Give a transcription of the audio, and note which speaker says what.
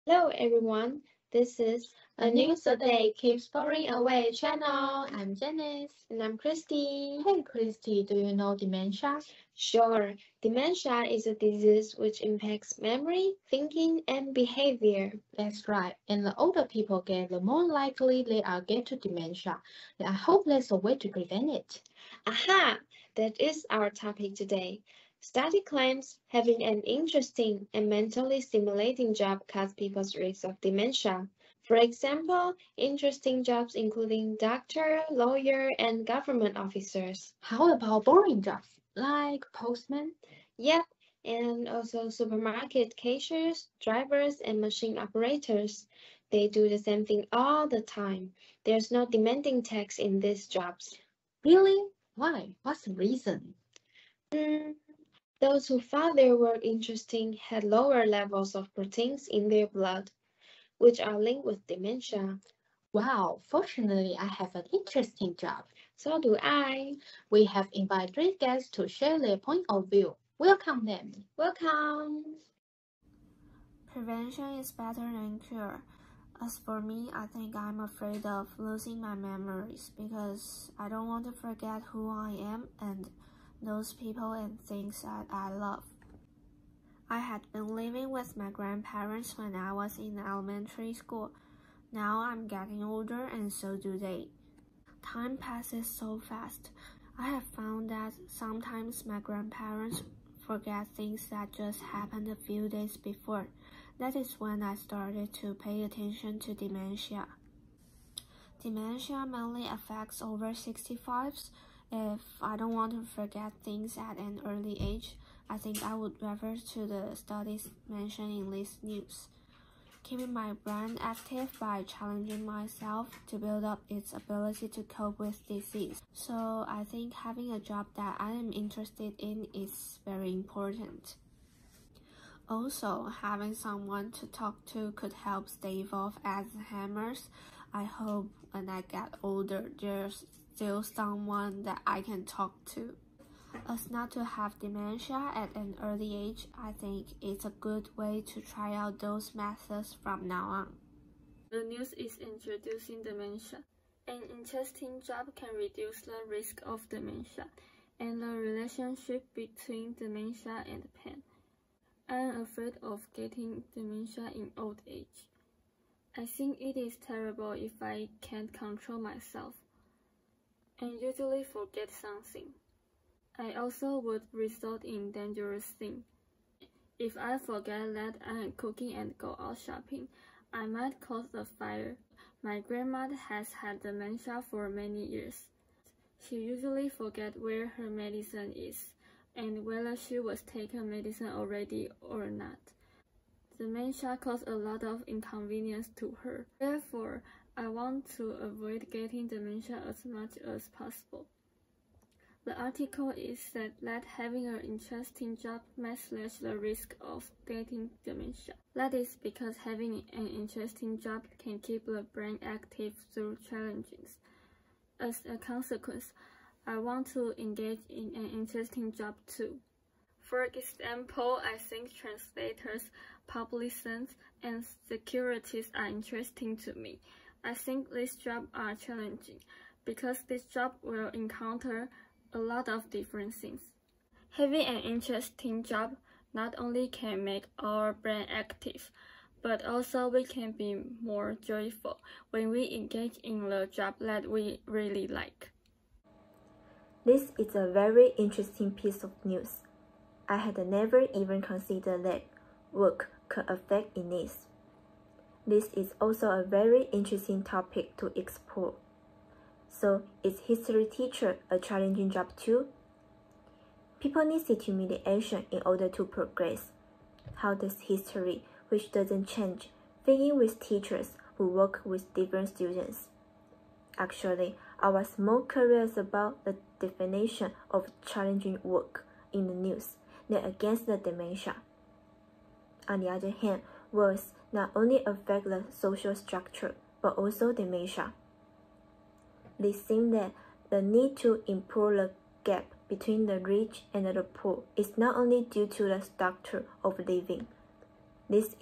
Speaker 1: Hello everyone, this is A News a Day Keeps Boring Away channel.
Speaker 2: I'm Janice.
Speaker 1: And I'm Christy.
Speaker 2: Hey Christy, do you know dementia?
Speaker 1: Sure, dementia is a disease which impacts memory, thinking, and behavior.
Speaker 2: That's right. And the older people get, the more likely they are get to dementia. I hope there's a way to prevent it.
Speaker 1: Aha! That is our topic today. Study claims having an interesting and mentally stimulating job cuts people's risk of dementia. For example, interesting jobs including doctor, lawyer, and government officers.
Speaker 2: How about boring jobs, like postman?
Speaker 1: Yep, and also supermarket cashiers, drivers, and machine operators. They do the same thing all the time. There's no demanding tasks in these jobs.
Speaker 2: Really? Why? What's the reason?
Speaker 1: Those who found their work interesting had lower levels of proteins in their blood, which are linked with dementia.
Speaker 2: Wow, fortunately I have an interesting job.
Speaker 1: So do I.
Speaker 2: We have invited 3 guests to share their point of view. Welcome them.
Speaker 1: Welcome.
Speaker 3: Prevention is better than cure. As for me, I think I'm afraid of losing my memories because I don't want to forget who I am and those people and things that I love. I had been living with my grandparents when I was in elementary school. Now I'm getting older and so do they. Time passes so fast. I have found that sometimes my grandparents forget things that just happened a few days before. That is when I started to pay attention to dementia. Dementia mainly affects over 65s. If I don't want to forget things at an early age, I think I would refer to the studies mentioned in this news. Keeping my brain active by challenging myself to build up its ability to cope with disease. So I think having a job that I am interested in is very important. Also, having someone to talk to could help stave off Alzheimer's. I hope when I get older, there's still someone that I can talk to. As not to have dementia at an early age, I think it's a good way to try out those methods from now on.
Speaker 4: The news is introducing dementia. An interesting job can reduce the risk of dementia and the relationship between dementia and pain. I am afraid of getting dementia in old age. I think it is terrible if I can't control myself and usually forget something. I also would result in dangerous things. If I forget that I am cooking and go out shopping, I might cause a fire. My grandmother has had dementia for many years. She usually forgets where her medicine is and whether she was taking medicine already or not. Dementia causes a lot of inconvenience to her. Therefore, I want to avoid getting dementia as much as possible. The article is said that having an interesting job may slash the risk of getting dementia. That is because having an interesting job can keep the brain active through challenges. As a consequence, I want to engage in an interesting job too. For example, I think translators, publicists, and securities are interesting to me. I think these jobs are challenging because this job will encounter a lot of different things. Having an interesting job not only can make our brain active, but also we can be more joyful when we engage in the job that we really like.
Speaker 5: This is a very interesting piece of news. I had never even considered that work could affect illness. This is also a very interesting topic to explore. So, is history teacher a challenging job too? People need stimulation in order to progress. How does history, which doesn't change, fit in with teachers who work with different students? Actually, I was more curious about the definition of challenging work in the news than against the dementia. On the other hand, works not only affect the social structure, but also dementia. They think that the need to improve the gap between the rich and the poor is not only due to the structure of living. This